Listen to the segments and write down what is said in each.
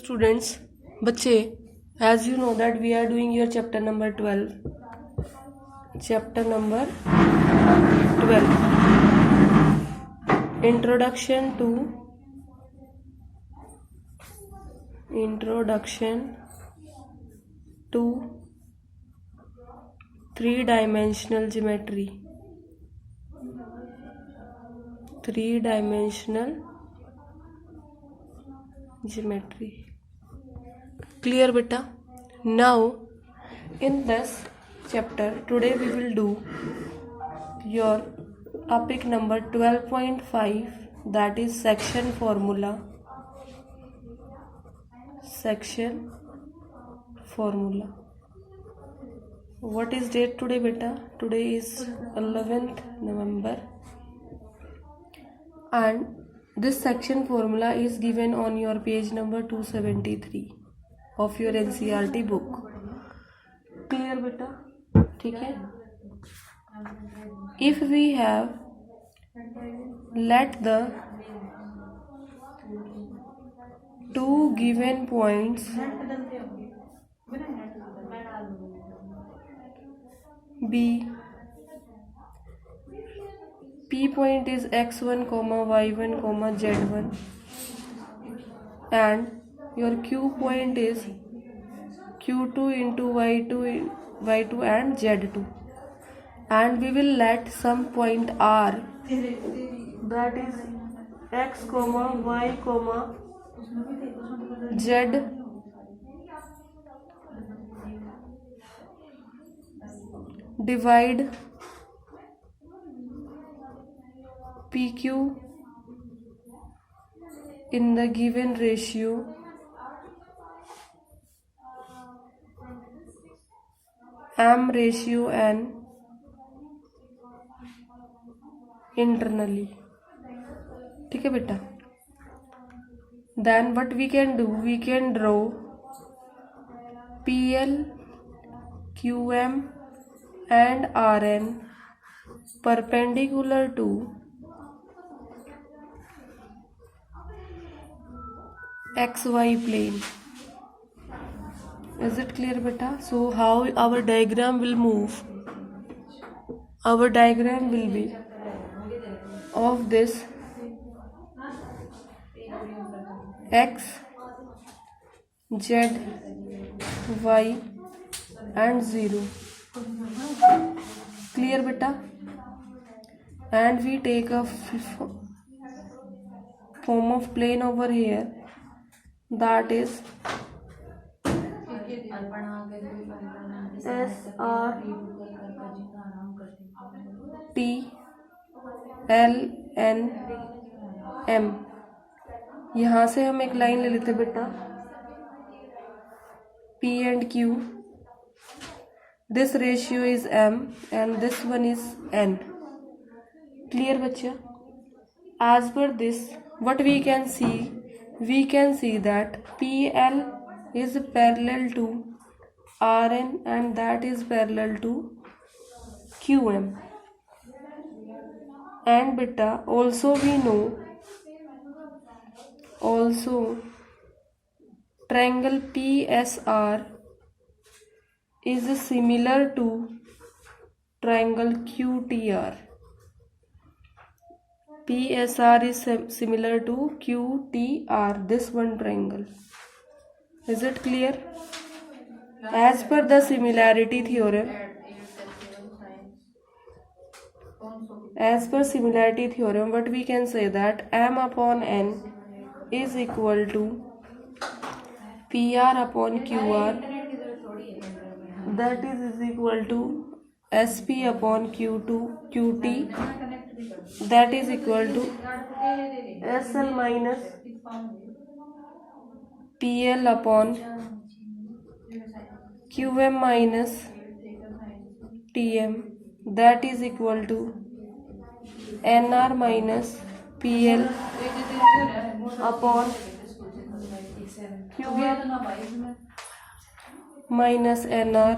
Students, बच्चे, as you know that we are doing your chapter number 12. Chapter number 12. Introduction to three-dimensional geometry. Three-dimensional geometry. Clear, beta? Now, in this chapter, today we will do your topic number 12.5, that is section formula. Section formula. What is date today, beta? Today is 11th November. And this section formula is given on your page number 273 of your NCERT book. Clear, beta? ठीक है? If we have let the two given points be P point is x1, y1, z1, and your Q point is q2 into y2 and z2, and we will let some point r, that is x, y, z, divide PQ in the given ratio m/n internally. ठीक है बेटा? Then what we can do, we can draw PL, QM and RN perpendicular to XY plane. Is it clear, beta? So how our diagram will move? Our diagram will be of this X, Z, Y and 0. Clear, beta? And we take a form of plane over here, that is SR T L N M. यहाँ से हम एक line ले लेते बेटा, P and Q. This ratio is M and this one is N. Clear, बच्चा? As per this, what we can see that PL is parallel to RN and that is parallel to QM. And beta, also we know, triangle PSR is similar to triangle QTR. PSR is similar to QTR, this one triangle. Is it clear? As per the similarity theorem, what we can say that M upon N is equal to PR upon QR, that is equal to SP upon QT, that is equal to SL minus PL upon QM minus TM, that is equal to NR minus PL upon QM minus NR.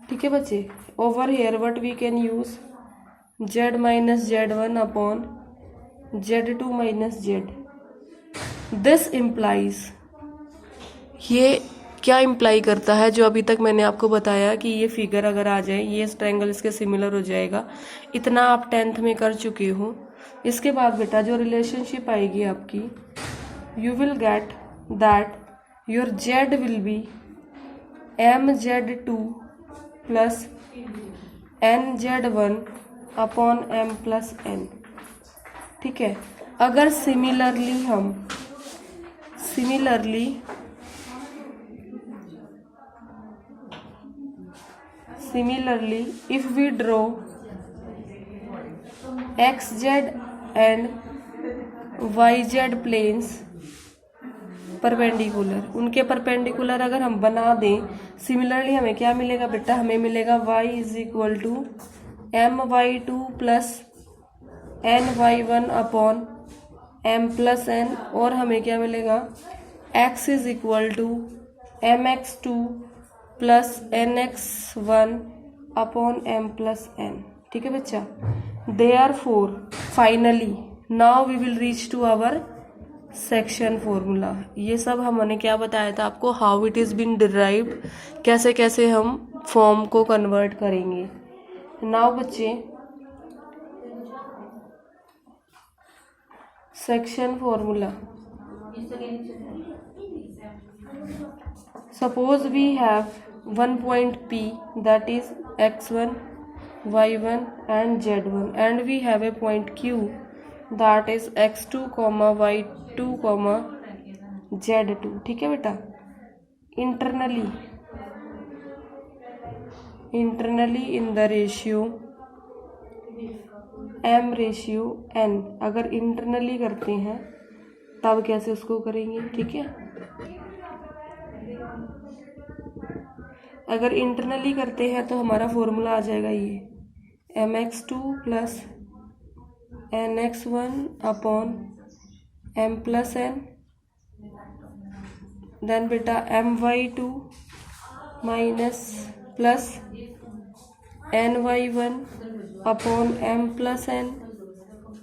ठीक है बच्चे? Over here what we can use, Z minus Z1 upon Z2 minus Z. This implies ये क्या imply करता है, जो अभी तक मैंने आपको बताया कि ये फिगर अगर आ जाए, ये ट्रायंगल इसके सिमिलर हो जाएगा। इतना आप 10th में कर चुके हो। इसके बाद बेटा जो रिलेशनशिप आएगी आपकी, you will get that your Z will be mz2 plus nz1 upon m plus n। ठीक है। अगर similarly if we draw xz and yz planes perpendicular, उनके परपेंडिकुलर अगर हम बना दें, सिमिलरली हमें क्या मिलेगा बेटा, हमें मिलेगा y is equal to my2 plus ny1 upon m plus n, और हमें क्या मिलेगा x is equal to mx2 plus nx1 upon m plus n। ठीक है बच्चा। Therefore finally now we will reach to our section formula. ये सब हमने क्या बताया था आपको, how it is been derived, कैसे कैसे हम फॉर्म को कन्वर्ट करेंगे। नाउ बच्चे section formula. Suppose we have one point P that is x1, y1 and z1 and we have a point Q that is x2, y2, z2। ठीक है बेटा। Internally in the ratio m ratio n, अगर internally करते हैं तब कैसे उसको करेंगे। ठीक है। अगर इंटरनली करते हैं तो हमारा फॉर्मूला आ जाएगा ये mx2 plus nx1 upon m plus n, then बेटा my2 minus plus ny1 upon m plus n,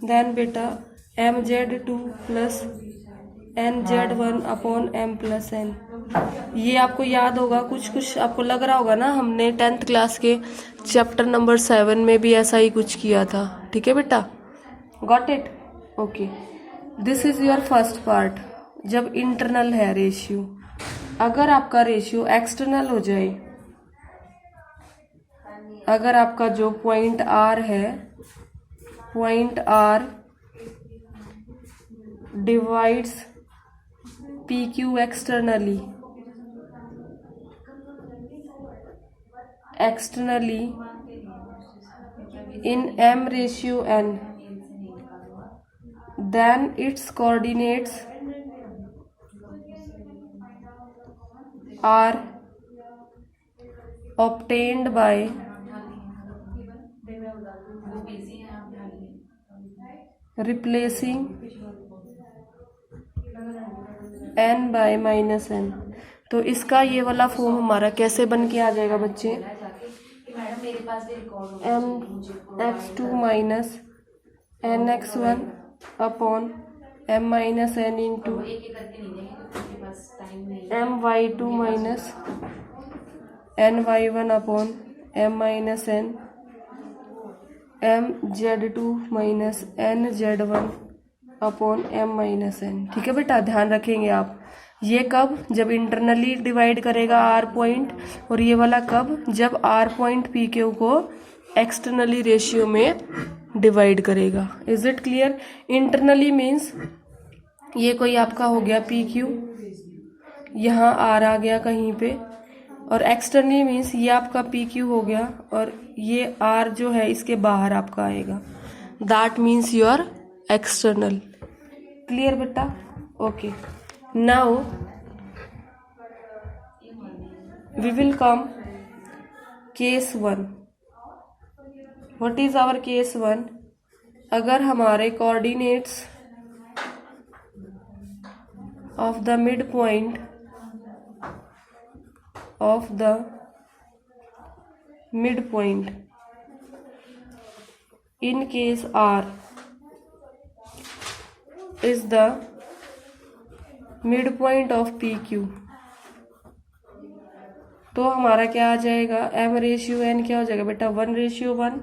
then बेटा mz2 plus nz1 upon m plus n। ये आपको याद होगा, कुछ आपको लग रहा होगा ना, हमने 10th क्लास के चैप्टर नंबर 7 में भी ऐसा ही कुछ किया था। ठीक है बेटा, got it. Okay, this is your first part. जब इंटरनल है रेशियो, अगर आपका रेशियो एक्सटर्नल हो जाए, अगर आपका जो पॉइंट R है, point R divides PQ externally in m ratio n, then its coordinates are obtained by replacing n by minus n। तो इसका ये वाला फॉर्म हमारा कैसे बन के आ जाएगा बच्चे, mx2 minus nx1 upon m minus n into my2 minus ny1 upon m minus n mz2 minus nz1 upon m minus n। ठीक है बेटा, ध्यान रखेंगे आप। ये कब, जब इंटरनली डिवाइड करेगा R पॉइंट, और ये वाला कब, जब R पॉइंट PQ को एक्सटर्नली रेशियो में डिवाइड करेगा। Is it clear. Internally means ये कोई आपका हो गया PQ, यहाँ R आ गया कहीं पे, और एक्सटर्नली मीन्स ये आपका PQ हो गया और ये R जो है इसके बाहर आपका आएगा। That means your external. Clear बेटा। Okay, now we will come case 1। What is our case 1। अगर हमारे coordinates of the mid point in case R is the midpoint of PQ, तो हमारा क्या आ जाएगा, m रेशियो n क्या हो जाएगा बेटा 1:1,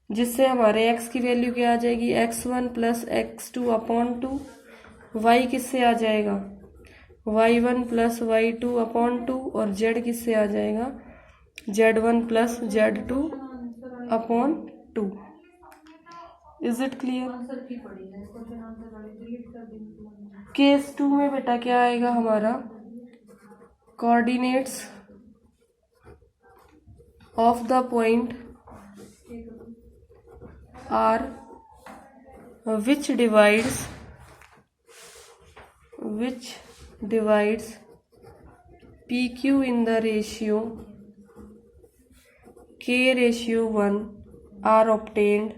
जिससे हमारे x की वैल्यू क्या आ जाएगी x1 plus x2 upon 2। y किससे आ जाएगा y1 प्लस y2 अपॉन 2, और z किससे आ जाएगा z1 plus z2 upon 2। Is it clear? Case 2 में बेटा क्या आएगा हमारा, coordinates of the point R which divides PQ in the ratio K:1 are obtained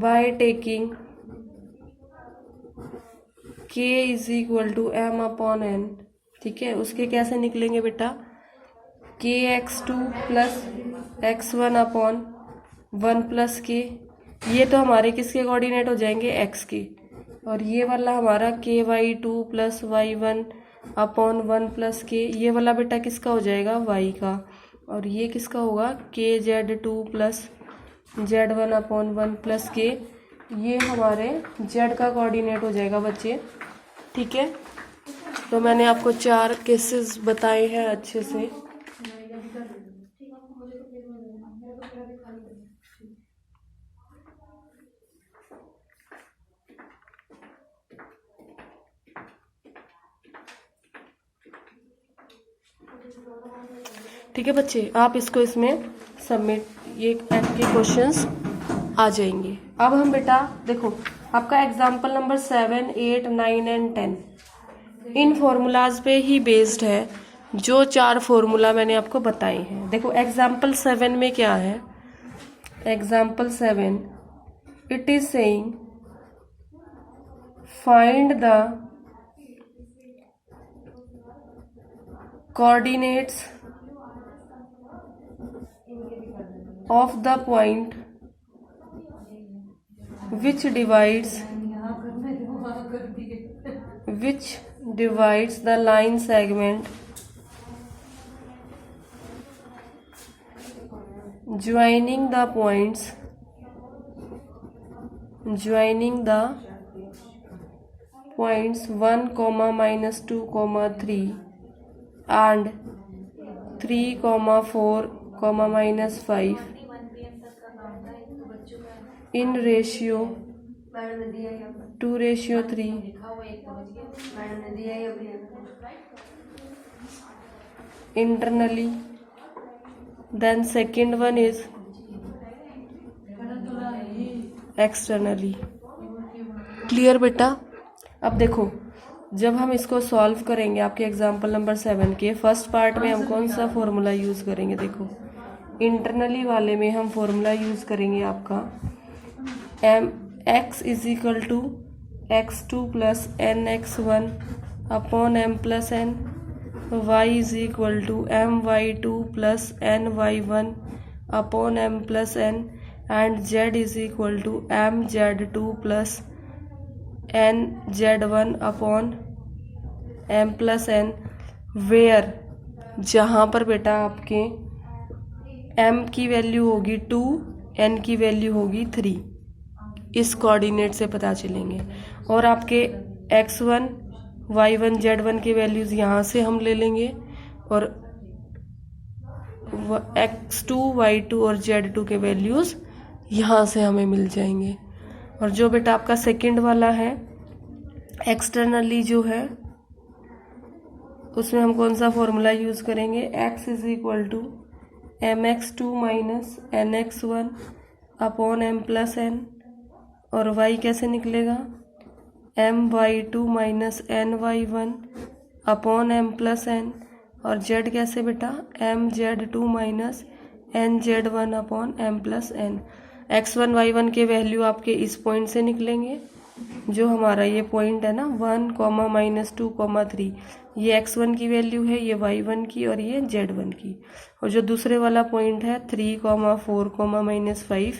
by taking K is equal to m upon n। ठीक है, उसके कैसे निकलेंगे बेटा, kx2 plus x1 upon 1 plus k, ये तो हमारे किसके कोऑर्डिनेट हो जाएंगे x के, और ये वाला हमारा ky2 plus y1 upon 1 plus k, ये वाला बेटा किसका हो जाएगा y का, और ये किसका होगा kz2 plus z1 upon 1 plus k, ये हमारे z का कोऑर्डिनेट हो जाएगा बच्चे। ठीक है, तो मैंने आपको 4 केसेस बताए हैं अच्छे से। ठीक है बच्चे, आप इसको इसमें सबमिट, ये आपके क्वेश्चंस आ जाएंगे। अब हम बेटा देखो, आपका example number 7, 8, 9 and 10 in formulas पे ही बेस्ड है, जो 4 फॉर्मूला मैंने आपको बताए हैं। देखो एग्जाम्पल 7 में क्या है, example 7 it is saying find the coordinates of the point which divides the line segment joining the points 1, -2, 3 and 3, 4, -5 in ratio 2:3। internally, then second one is externally। Clear बेटा? अब देखो, जब हम इसको सॉल्व करेंगे आपके एग्जाम्पल नंबर 7 के first part में हम कौन सा फॉर्मूला यूज करेंगे, देखो इंटरनली वाले में हम फॉर्मूला यूज करेंगे आपका x is equal to x2 plus nx1 upon m plus n, y is equal to my2 plus ny1 upon m plus n, and z is equal to mz2 plus nz1 upon m plus n, where जहाँ पर बेटा आपके m की value होगी 2, n की value होगी 3, इस coordinate से पता चलेंगे। और आपके x1, y1, z1 के वैल्यूज यहाँ से हम ले लेंगे, और x2, y2 और z2 के वैल्यूज यहाँ से हमें मिल जाएंगे। और जो बेटा आपका सेकंड वाला है एक्सटर्नली जो है, उसमें हम कौन सा फॉर्मूला यूज करेंगे, x is equal to mx2 minus nx1 upon m plus n, और y कैसे निकलेगा my2 minus ny1 upon m plus n, और z कैसे बेटा mz2 minus nz1 upon m plus n। x1 y1 के value आपके इस पॉइंट से निकलेंगे, जो हमारा ये पॉइंट है ना 1, -2, 3, ये x1 की वैल्यू है, ये y1 की और ये z1 की। और जो दूसरे वाला पॉइंट है 3, 4, -5,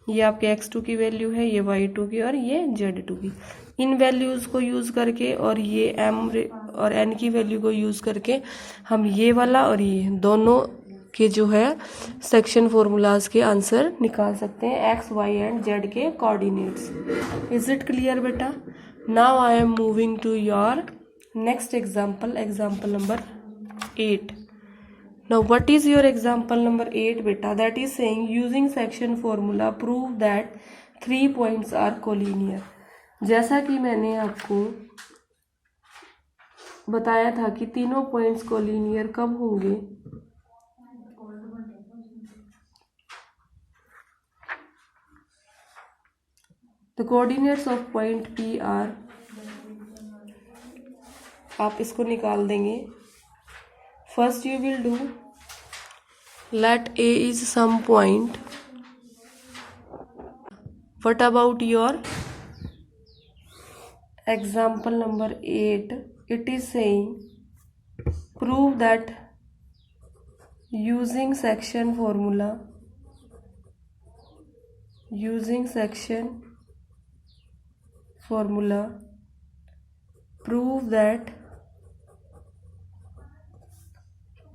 ये आपके x2 की वैल्यू है, ये y2 की और ये z2 की। इन वैल्यूज़ को यूज़ करके और ये m और n की वैल्यू को यूज़ करके हम ये वाला और ये दोनों के जो है सेक्शन फॉर्मूलाज के आंसर निकाल सकते हैं, x, y एंड z के कोऑर्डिनेट्स। इज इट क्लियर बेटा? Now I am moving to your next example, example number 8। Now what is your example number 8 beta? That is saying using section formula prove that 3 points are collinear। जैसा कि मैंने आपको बताया था कि तीनों points collinear कब होंगे, the coordinates of point P are, आप इसको निकाल देंगे। First you will do, let A is some point. What about your example number 8? It is saying prove that using section formula, prove that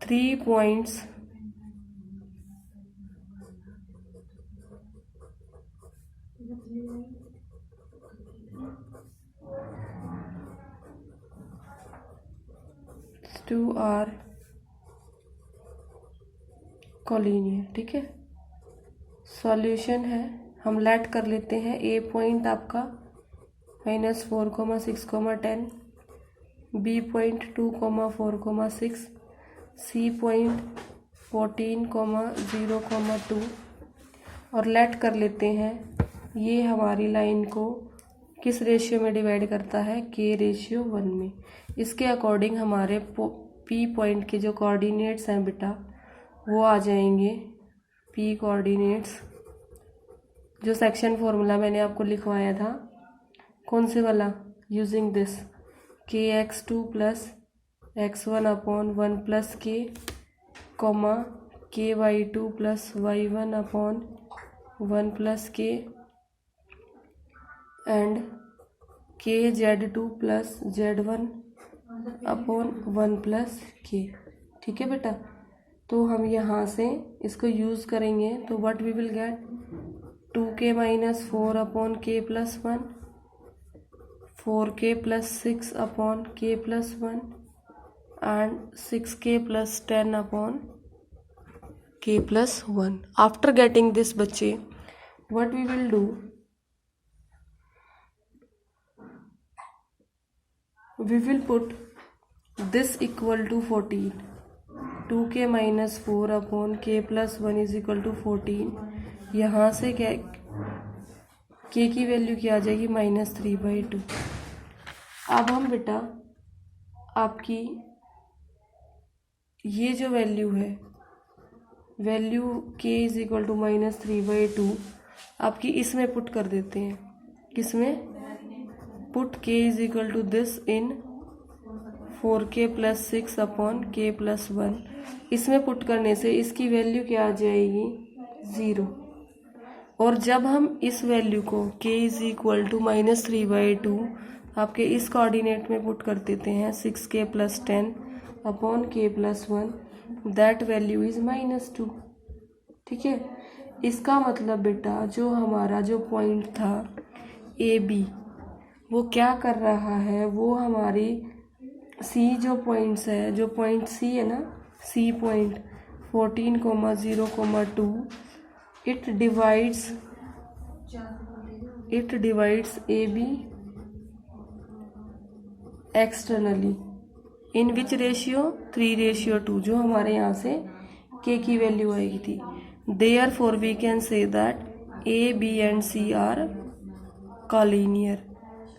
3 points are collinear. ठीक है, solution है, हम late कर लेते हैं। ए पॉइंट आपका -4,6,10, बी पॉइंट 2,4,6, सी point 14,0,2 और late कर लेते हैं। ये हमारी लाइन को किस रेशियो में डिवाइड करता है? k/1 में। इसके अकॉर्डिंग हमारे पी पॉइंट के जो कोऑर्डिनेट्स हैं बेटा वो आ जाएंगे, पी कोऑर्डिनेट्स जो सेक्शन फॉर्मूला मैंने आपको लिखवाया था, कौन से वाला? Using this kx2 + x1/1 + k, ky2 + y1/1 + k and kz2 + z1/1 + k। ठीक है बेटा, तो हम यहाँ से इसको यूज़ करेंगे तो what we will get? 2k - 4/k + 1, 4k + 6/k + 1 and 6k + 10/k + 1। After getting this बच्चे, what we will do? We will put this equal to 14, 2k - 4/k + 1 = 14। यहाँ से क्या k की वैल्यू क्या आ जाएगी? -3/2। अब हम बेटा आपकी ये जो वैल्यू है, वैल्यू k = -3/2 आपकी इसमें पुट कर देते हैं। किसमें? Put k = this in 4k + 6/k + 1। इसमें पुट करने से इसकी वैल्यू क्या आ जाएगी? 0। और जब हम इस वैल्यू को k = -3/2 आपके इस कोऑर्डिनेट में पुट कर देते हैं, 6k + 10/k + 1, that value is -2। ठीक है, इसका मतलब बेटा जो हमारा जो पॉइंट था ए बी, वो क्या कर रहा है? वो हमारी सी जो पॉइंट्स है, जो पॉइंट सी है ना, C point 14,0,2, it divides A B externally in which ratio? 3/2, जो हमारे यहाँ से के की वैल्यू आएगी थी। Therefore we can say that A, B and C are collinear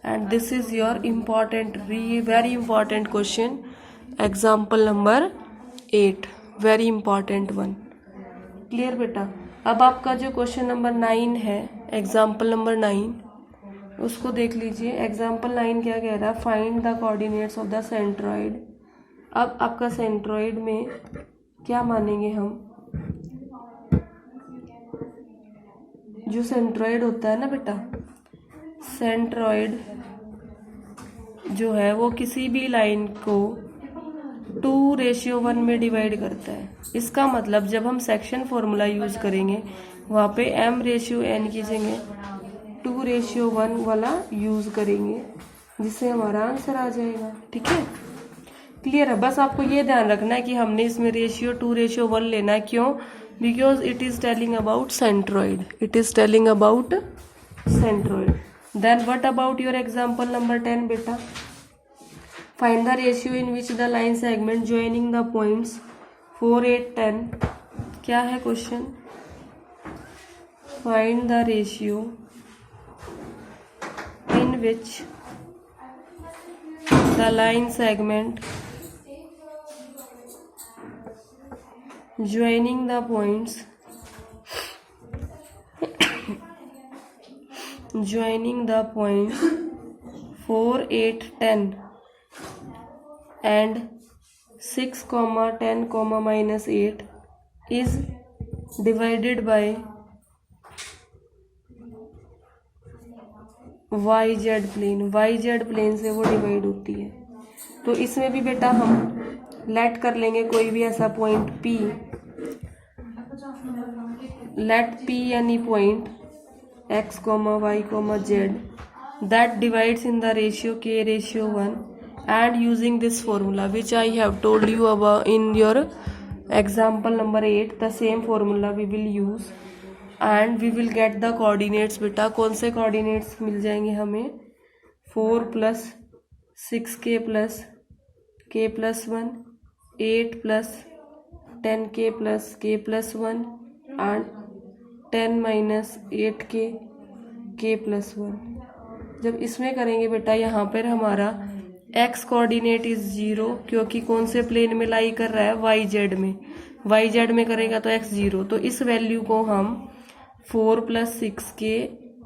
and this is your important, very important question, example number 8, very important one। Clear बेटा? अब आपका जो क्वेश्चन नंबर 9 है, एग्जाम्पल नंबर 9, उसको देख लीजिए। एग्जाम्पल 9 क्या कह रहा है? Find the coordinates of the centroid. अब आपका सेंट्रॉइड में क्या मानेंगे हम? जो सेंट्रॉइड होता है ना बेटा, सेंट्रॉइड जो है वो किसी भी लाइन को 2:1 में डिवाइड करता है। इसका मतलब जब हम सेक्शन फॉर्मूला यूज करेंगे वहाँ पे m/n की जगह 2:1 वाला यूज करेंगे, जिससे हमारा आंसर आ जाएगा। ठीक है, क्लियर है। बस आपको ये ध्यान रखना है कि हमने इसमें रेशियो 2:1 लेना है। क्यों? Because it is telling about centroid, it is telling about centroid. Then what about your example number 10 बेटा? Find the ratio in which the line segment joining the points 4, 8, 10। क्या है question? Find the ratio in which the line segment joining the points 4, 8, 10 and 6, 10, -8 is divided by YZ plane. YZ plane से वो divide होती है। तो इसमें भी बेटा हम लेट कर लेंगे कोई भी ऐसा point P, let P any point x, y, z that divides in the ratio k/1 and using this formula which I have told you about in your example number 8, the same formula we will use and we will get the coordinates। बेटा कौन से coordinates मिल जाएंगे हमें? 4 + 6k + k + 1, 8 + 10k + k + 1 and 10 - 8k k + 1। जब इसमें करेंगे बेटा यहाँ पर हमारा x कोऑर्डिनेट इज 0, क्योंकि कौन से प्लेन में लाई कर रहा है? YZ में। YZ में करेगा तो x 0। तो इस वैल्यू को हम 4 + 6k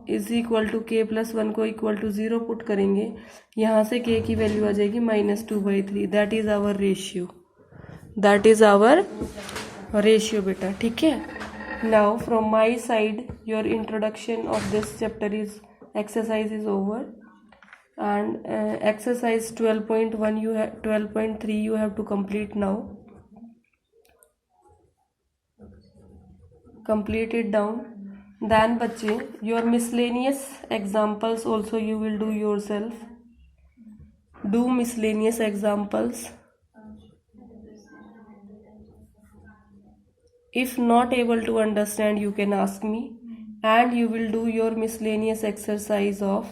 = k + 1 को = 0 पुट करेंगे। यहाँ से k की वैल्यू आ जाएगी -2/3। That is our ratio, that is our ratio बेटा। ठीक है, now from my side your introduction of this chapter is exercise is over and exercise 12.1 you have 12.3 you have to complete now. Complete it down. Then बच्चे your miscellaneous examples also you will do yourself. Do miscellaneous examples. If not able to understand you can ask me. And you will do your miscellaneous exercise of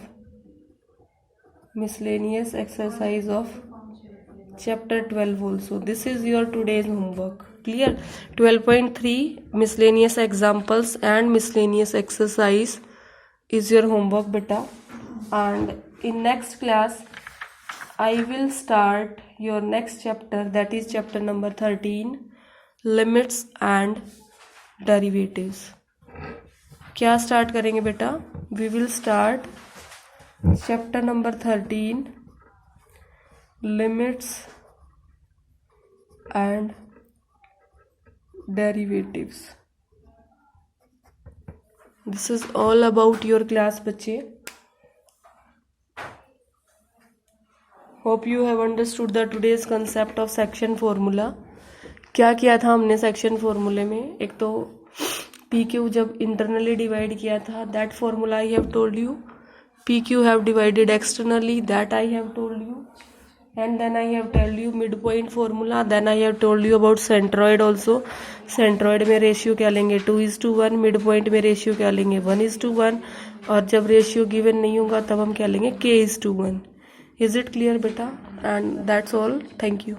chapter 12 also. This is your today's homework. Clear? 12.3 miscellaneous examples and miscellaneous exercise is your homework beta. And in next class I will start your next chapter, that is chapter number 13, limits and derivatives. क्या start करेंगे बेटा? We will start chapter number 13, limits and derivatives. This is all about your class बच्चे। Hope you have understood the today's concept of section formula. क्या किया था हमने section फॉर्मूले में? एक तो PQ जब इंटरनली डिवाइड किया था, that formula I have told you. PQ have divided externally, that I have told you. And then I have told you mid point formula. Then I have told you about centroid also. Centroid में ratio क्या लेंगे? 2:1। Mid point में ratio क्या लेंगे? 1:1। और जब ratio given नहीं होगा तब हम क्या लेंगे? k:1। इज इट क्लियर बेटा? And that's all. Thank you.